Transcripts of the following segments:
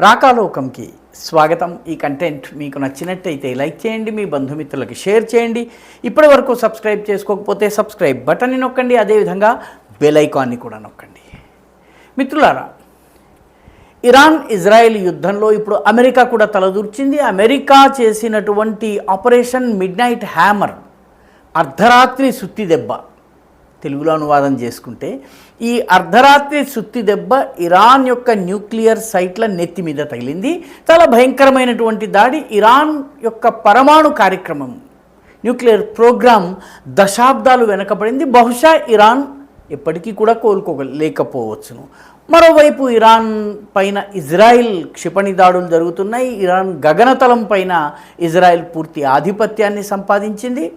రాకాలోకంకి స్వాగతం. ఈ కంటెంట్ మీకు నచ్చినట్టయితే లైక్ చేయండి, మీ బంధుమిత్రులకి షేర్ చేయండి. ఇప్పటి వరకు సబ్స్క్రైబ్ చేసుకోకపోతే సబ్స్క్రైబ్ బటన్ని నొక్కండి, అదేవిధంగా బెల్ ఐకాన్ని కూడా నొక్కండి. మిత్రులారా, ఇరాన్ ఇజ్రాయెల్ యుద్ధంలో ఇప్పుడు అమెరికా కూడా తలదూర్చింది. అమెరికా చేసినటువంటి ఆపరేషన్ మిడ్ నైట్ హ్యామర్, అర్ధరాత్రి సుత్తి దెబ్బ, తెలుగులో అనువాదం చేసుకుంటే ఈ అర్ధరాత్రి సుత్తి దెబ్బ ఇరాన్ యొక్క న్యూక్లియర్ సైట్ల నెత్తి మీద తగిలింది. చాలా భయంకరమైనటువంటి దాడి. ఇరాన్ యొక్క పరమాణు కార్యక్రమం, న్యూక్లియర్ ప్రోగ్రామ్ దశాబ్దాలు వెనకబడింది. బహుశా ఇరాన్ ఎప్పటికీ కూడా కోలుకోలేకపోవచ్చును. మరోవైపు ఇరాన్ పైన ఇజ్రాయిల్ క్షిపణి దాడులు జరుగుతున్నాయి. ఇరాన్ గగనతలం పైన ఇజ్రాయిల్ పూర్తి ఆధిపత్యాన్ని సంపాదించింది.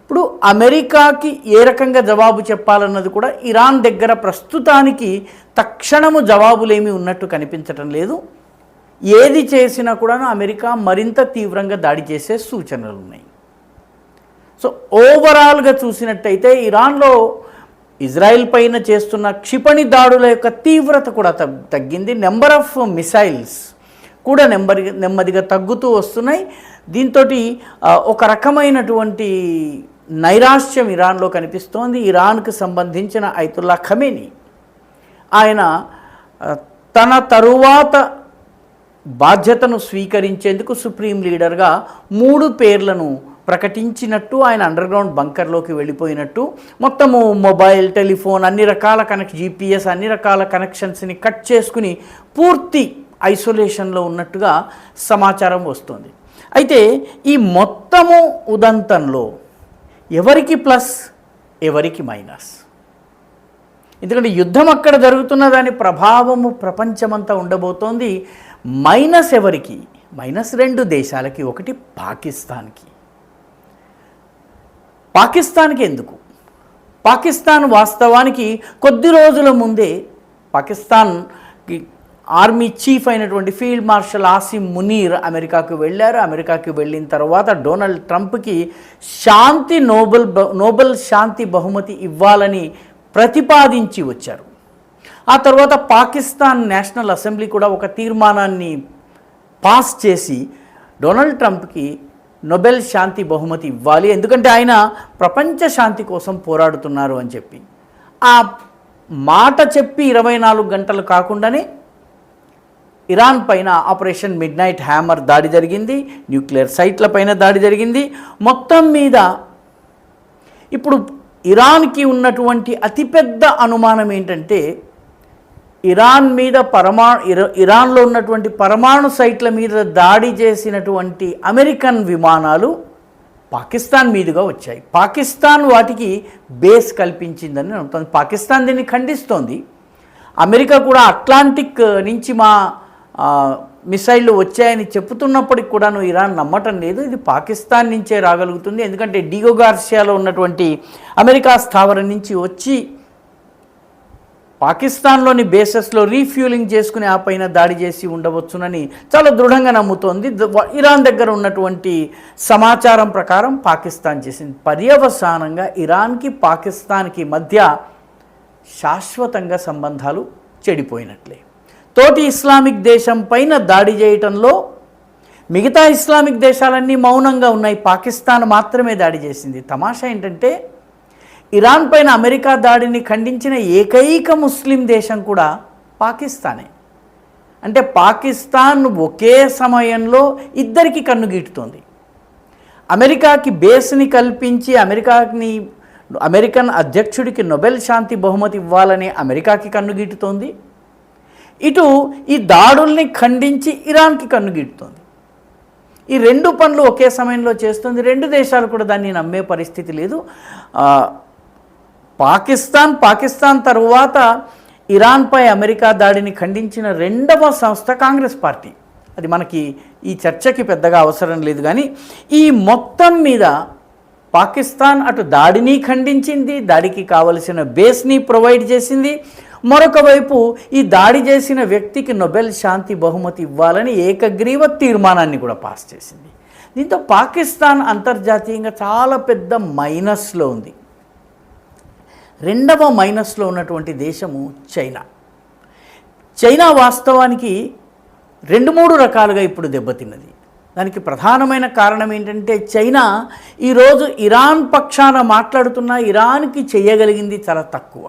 ఇప్పుడు అమెరికాకి ఏ రకంగా జవాబు చెప్పాలన్నది కూడా ఇరాన్ దగ్గర ప్రస్తుతానికి తక్షణము జవాబులేమీ ఉన్నట్టు కనిపించటం లేదు. ఏది చేసినా కూడా అమెరికా మరింత తీవ్రంగా దాడి చేసే సూచనలు ఉన్నాయి. సో ఓవరాల్గా చూసినట్టయితే ఇరాన్లో ఇజ్రాయెల్ పైన చేస్తున్న క్షిపణి దాడుల యొక్క తీవ్రత కూడా తగ్గింది. నెంబర్ ఆఫ్ మిసైల్స్ కూడా నెమ్మదిగా తగ్గుతూ వస్తున్నాయి. దీంతో ఒక రకమైనటువంటి నైరాశ్యం ఇరాన్లో కనిపిస్తోంది. ఇరాన్కు సంబంధించిన అయతుల్లా ఖమేనీ ఆయన తన తరువాత బాధ్యతను స్వీకరించేందుకు సుప్రీం లీడర్గా 3 పేర్లను ప్రకటించినట్టు, ఆయన అండర్గ్రౌండ్ బంకర్లోకి వెళ్ళిపోయినట్టు, మొత్తము మొబైల్, టెలిఫోన్, అన్ని రకాల జీపీఎస్ అన్ని రకాల కనెక్షన్స్ని కట్ చేసుకుని పూర్తి ఐసోలేషన్లో ఉన్నట్టుగా సమాచారం వస్తుంది. అయితే ఈ మొత్తము ఉదంతంలో ఎవరికి ప్లస్, ఎవరికి మైనస్? ఎందుకంటే యుద్ధం అక్కడ జరుగుతున్న దాని ప్రభావము ప్రపంచమంతా ఉండబోతోంది. మైనస్ ఎవరికి? మైనస్ 2 దేశాలకి. ఒకటి పాకిస్తాన్కి. పాకిస్తాన్కి ఎందుకు? పాకిస్తాన్ వాస్తవానికి కొద్ది రోజుల ముందే పాకిస్తాన్కి ఆర్మీ చీఫ్ అయినటువంటి ఫీల్డ్ మార్షల్ ఆసిమ్ మునీర్ అమెరికాకు వెళ్ళారు. అమెరికాకి వెళ్ళిన తర్వాత డొనాల్డ్ ట్రంప్కి నోబెల్ శాంతి బహుమతి ఇవ్వాలని ప్రతిపాదించి వచ్చారు. ఆ తర్వాత పాకిస్తాన్ నేషనల్ అసెంబ్లీ కూడా ఒక తీర్మానాన్ని పాస్ చేసి డొనాల్డ్ ట్రంప్కి నోబెల్ శాంతి బహుమతి ఇవ్వాలి, ఎందుకంటే ఆయన ప్రపంచ శాంతి కోసం పోరాడుతున్నారు అని చెప్పి. ఆ మాట చెప్పి 24 గంటలు కాకుండానే ఇరాన్ పైన ఆపరేషన్ మిడ్ నైట్ హ్యామర్ దాడి జరిగింది. న్యూక్లియర్ సైట్ల పైన దాడి జరిగింది. మొత్తం మీద ఇప్పుడు ఇరాన్కి ఉన్నటువంటి అతిపెద్ద అనుమానం ఏంటంటే, ఇరాన్లో ఉన్నటువంటి పరమాణు సైట్ల మీద దాడి చేసినటువంటి అమెరికన్ విమానాలు పాకిస్తాన్ మీదుగా వచ్చాయి. పాకిస్తాన్ వాటికి బేస్ కల్పించిందని అంటుంది. పాకిస్తాన్ దీన్ని ఖండిస్తోంది. అమెరికా కూడా అట్లాంటిక్ నుంచి మా మిసైళ్ళు వచ్చాయని చెప్తున్నప్పటికి కూడాను ఇరాన్ నమ్మటం లేదు. ఇది పాకిస్తాన్ నుంచే రాగలుగుతుంది, ఎందుకంటే డిగో గార్సియాలో ఉన్నటువంటి అమెరికా స్థావరం నుంచి వచ్చి పాకిస్తాన్లోని బేసెస్లో రీఫ్యూలింగ్ చేసుకుని ఆ పైన దాడి చేసి ఉండవచ్చునని చాలా దృఢంగా నమ్ముతోంది. ఇరాన్ దగ్గర ఉన్నటువంటి సమాచారం ప్రకారం పాకిస్తాన్ చేసింది. పర్యవసానంగా ఇరాన్కి పాకిస్తాన్కి మధ్య శాశ్వతంగా సంబంధాలు చెడిపోయినట్లే. తోటి ఇస్లామిక్ దేశం పైన దాడి చేయటంలో మిగతా ఇస్లామిక్ దేశాలన్నీ మౌనంగా ఉన్నాయి, పాకిస్తాన్ మాత్రమే దాడి చేసింది. తమాషా ఏంటంటే, ఇరాన్ పైన అమెరికా దాడిని ఖండించిన ఏకైక ముస్లిం దేశం కూడా పాకిస్తానే. అంటే పాకిస్తాన్ ఒకే సమయంలో ఇద్దరికి కన్నుగీటుతోంది. అమెరికాకి బేస్ని కల్పించి అమెరికన్ అధ్యక్షుడికి నోబెల్ శాంతి బహుమతి ఇవ్వాలని అమెరికాకి కన్నుగీటుతోంది. ఇటు ఈ దాడుల్ని ఖండించి ఇరాన్కి కన్నుగీటుతోంది. ఈ 2 పనులు ఒకే సమయంలో చేస్తుంది. 2 దేశాలు కూడా దాన్ని నమ్మే పరిస్థితి లేదు. పాకిస్తాన్ తరువాత ఇరాన్పై అమెరికా దాడిని ఖండించిన 2వ సంస్థ కాంగ్రెస్ పార్టీ. అది మనకి ఈ చర్చకి పెద్దగా అవసరం లేదు. కానీ ఈ మొత్తం మీద పాకిస్తాన్ అటు దాడిని ఖండించింది, దాడికి కావలసిన బేస్ని ప్రొవైడ్ చేసింది. మరొక వైపు ఈ దాడి చేసిన వ్యక్తికి నోబెల్ శాంతి బహుమతి ఇవ్వాలని ఏకగ్రీవ తీర్మానాన్ని కూడా పాస్ చేసింది. దీంతో పాకిస్తాన్ అంతర్జాతీయంగా చాలా పెద్ద మైనస్లో ఉంది. 2వ మైనస్లో ఉన్నటువంటి దేశము చైనా. చైనా వాస్తవానికి 2-3 రకాలుగా ఇప్పుడు దెబ్బతిన్నది. దానికి ప్రధానమైన కారణం ఏంటంటే చైనా ఈరోజు ఇరాన్ పక్షాన మాట్లాడుతున్న ఇరాన్కి చేయగలిగింది చాలా తక్కువ.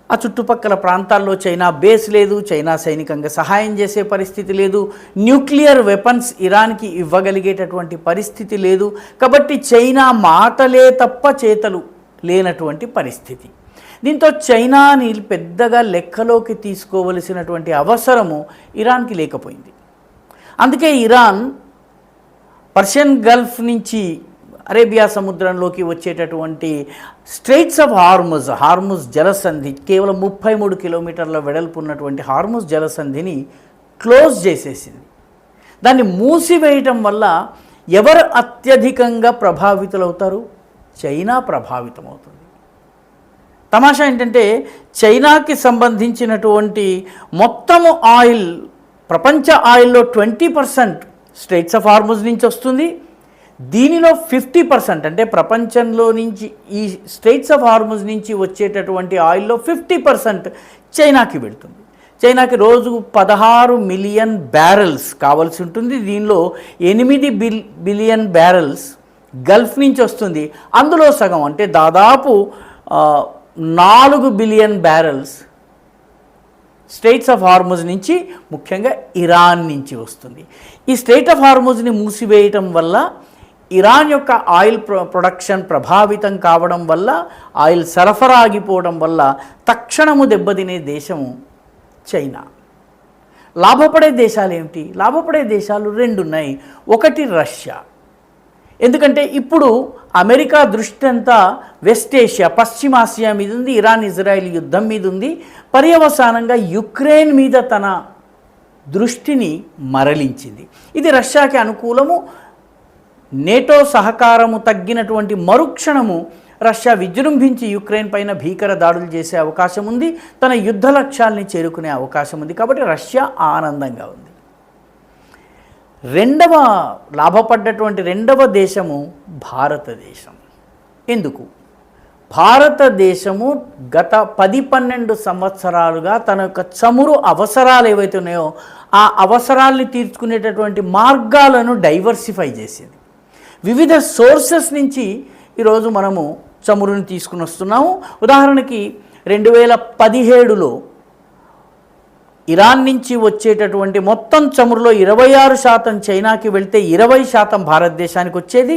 ఆ చుట్టుపక్కల ప్రాంతాల్లో చైనా బేస్ లేదు, చైనా సైనికంగా సహాయం చేసే పరిస్థితి లేదు, న్యూక్లియర్ వెపన్స్ ఇరాన్కి ఇవ్వగలిగేటటువంటి పరిస్థితి లేదు. కాబట్టి చైనా మాటలే తప్ప చేతలు లేనటువంటి పరిస్థితి. దీంతో చైనాని పెద్దగా లెక్కలోకి తీసుకోవలసినటువంటి అవసరము ఇరాన్కి లేకపోయింది. అందుకే ఇరాన్ పర్షియన్ గల్ఫ్ నుంచి అరేబియా సముద్రంలోకి వచ్చేటటువంటి స్ట్రెయిట్స్ ఆఫ్ హార్ముజ్ జలసంధి, కేవలం 33 కిలోమీటర్ల వెడల్పు ఉన్నటువంటి హార్ముజ్ జలసంధిని క్లోజ్ చేసేసింది. దాన్ని మూసివేయటం వల్ల ఎవరు అత్యధికంగా ప్రభావితులవుతారు? చైనా ప్రభావితమవుతుంది. తమాషా ఏంటంటే చైనాకి సంబంధించినటువంటి మొత్తము ఆయిల్, ప్రపంచ ఆయిల్లో 20% స్ట్రెయిట్స్ ఆఫ్ హార్ముజ్ నుంచి వస్తుంది. దీనిలో 50% అంటే ప్రపంచంలో నుంచి ఈ స్ట్రెయిట్స్ ఆఫ్ హార్ముజ్ నుంచి వచ్చేటటువంటి ఆయిల్లో 50% చైనాకి వెళ్తుంది. చైనాకి రోజుకు 16 మిలియన్ బ్యారెల్స్ కావాల్సి ఉంటుంది. దీనిలో 8 బిలియన్ బ్యారెల్స్ గల్ఫ్ నుంచి వస్తుంది. అందులో సగం అంటే దాదాపు 4 బిలియన్ బ్యారెల్స్ స్ట్రెయిట్స్ ఆఫ్ హార్ముజ్ నుంచి, ముఖ్యంగా ఇరాన్ నుంచి వస్తుంది. ఈ స్ట్రెయిట్ ఆఫ్ హార్ముజ్ని మూసివేయటం వల్ల ఇరాన్ యొక్క ఆయిల్ ప్రొడక్షన్ ప్రభావితం కావడం వల్ల, ఆయిల్ సరఫరా ఆగిపోవడం వల్ల తక్షణము దెబ్బతినే దేశము చైనా. లాభపడే దేశాలు ఏమిటి? లాభపడే దేశాలు 2 ఉన్నాయి. ఒకటి రష్యా. ఎందుకంటే ఇప్పుడు అమెరికా దృష్టి అంతా వెస్ట్ ఏషియా, పశ్చిమాసియా మీద ఉంది, ఇరాన్ ఇజ్రాయెల్ యుద్ధం మీద ఉంది. పర్యవసానంగా యుక్రెయిన్ మీద తన దృష్టిని మరలించింది. ఇది రష్యాకి అనుకూలము. నేటో సహకారము తగ్గినటువంటి మరుక్షణము రష్యా విజృంభించి యుక్రెయిన్ పైన భీకర దాడులు చేసే అవకాశం ఉంది, తన యుద్ధ లక్ష్యాల్ని చేరుకునే అవకాశం ఉంది. కాబట్టి రష్యా ఆనందంగా ఉంది. లాభపడ్డటువంటి రెండవ దేశము భారతదేశం. ఎందుకు? భారతదేశము గత 10-12 సంవత్సరాలుగా తన యొక్క చమురు అవసరాలు ఏవైతే ఉన్నాయో ఆ అవసరాల్ని తీర్చుకునేటటువంటి మార్గాలను డైవర్సిఫై చేసింది. వివిధ సోర్సెస్ నుంచి ఈరోజు మనము చమురుని తీసుకుని వస్తున్నాము. ఉదాహరణకి 2017లో ఇరాన్ నుంచి వచ్చేటటువంటి మొత్తం చమురులో 26% చైనాకి వెళ్తే 20% భారతదేశానికి వచ్చేది.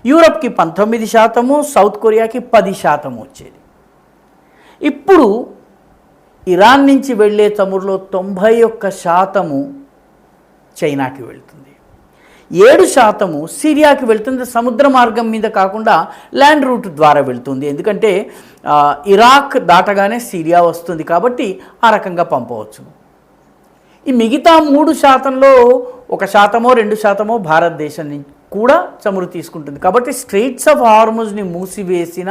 యూరప్కి 19%, సౌత్ కొరియాకి 10% వచ్చేది. ఇప్పుడు ఇరాన్ నుంచి వెళ్ళే చమురులో 91% చైనాకి వెళ్తుంది, 7% సిరియాకి వెళ్తుంది. సముద్ర మార్గం మీద కాకుండా ల్యాండ్ రూట్ ద్వారా వెళ్తుంది. ఎందుకంటే ఇరాక్ దాటగానే సిరియా వస్తుంది కాబట్టి ఆ రకంగా పంపవచ్చు. ఈ మిగతా 3%లో 1%, 2% భారతదేశం నుంచి కూడా చమురు తీసుకుంటుంది. కాబట్టి స్ట్రెయిట్స్ ఆఫ్ హార్ముజ్ని మూసివేసిన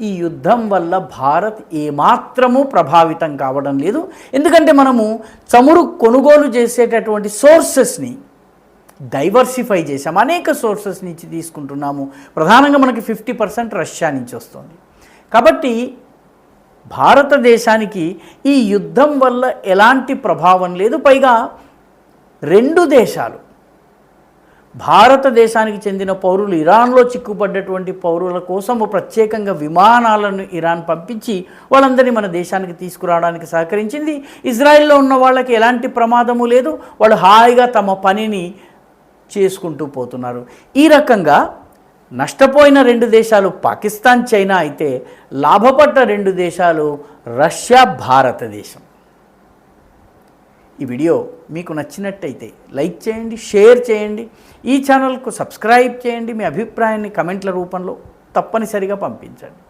ఈ యుద్ధం వల్ల భారత్ ఏమాత్రము ప్రభావితం కావడం లేదు. ఎందుకంటే మనము చమురు కొనుగోలు చేసేటటువంటి సోర్సెస్ని డైవర్సిఫై చేసాం, అనేక సోర్సెస్ నుంచి తీసుకుంటున్నాము. ప్రధానంగా మనకి 50% రష్యా నుంచి వస్తుంది. కాబట్టి భారతదేశానికి ఈ యుద్ధం వల్ల ఎలాంటి ప్రభావం లేదు. పైగా 2 దేశాలు, భారతదేశానికి చెందిన పౌరులు ఇరాన్లో చిక్కుపడ్డటువంటి పౌరుల కోసము ప్రత్యేకంగా విమానాలను ఇరాన్ పంపించి వాళ్ళందరినీ మన దేశానికి తీసుకురావడానికి సహకరించింది. ఇజ్రాయెల్లో ఉన్న వాళ్ళకి ఎలాంటి ప్రమాదము లేదు, వాళ్ళు హాయిగా తమ పనిని చేసుకుంటూ పోతున్నారు. ఈ రకంగా నష్టపోయిన 2 దేశాలు పాకిస్తాన్, చైనా అయితే లాభపడ్డ 2 దేశాలు రష్యా, భారతదేశం. ఈ వీడియో మీకు నచ్చినట్టయితే లైక్ చేయండి, షేర్ చేయండి, ఈ ఛానల్కు సబ్స్క్రైబ్ చేయండి. మీ అభిప్రాయాన్ని కమెంట్ల రూపంలో తప్పనిసరిగా పంపించండి.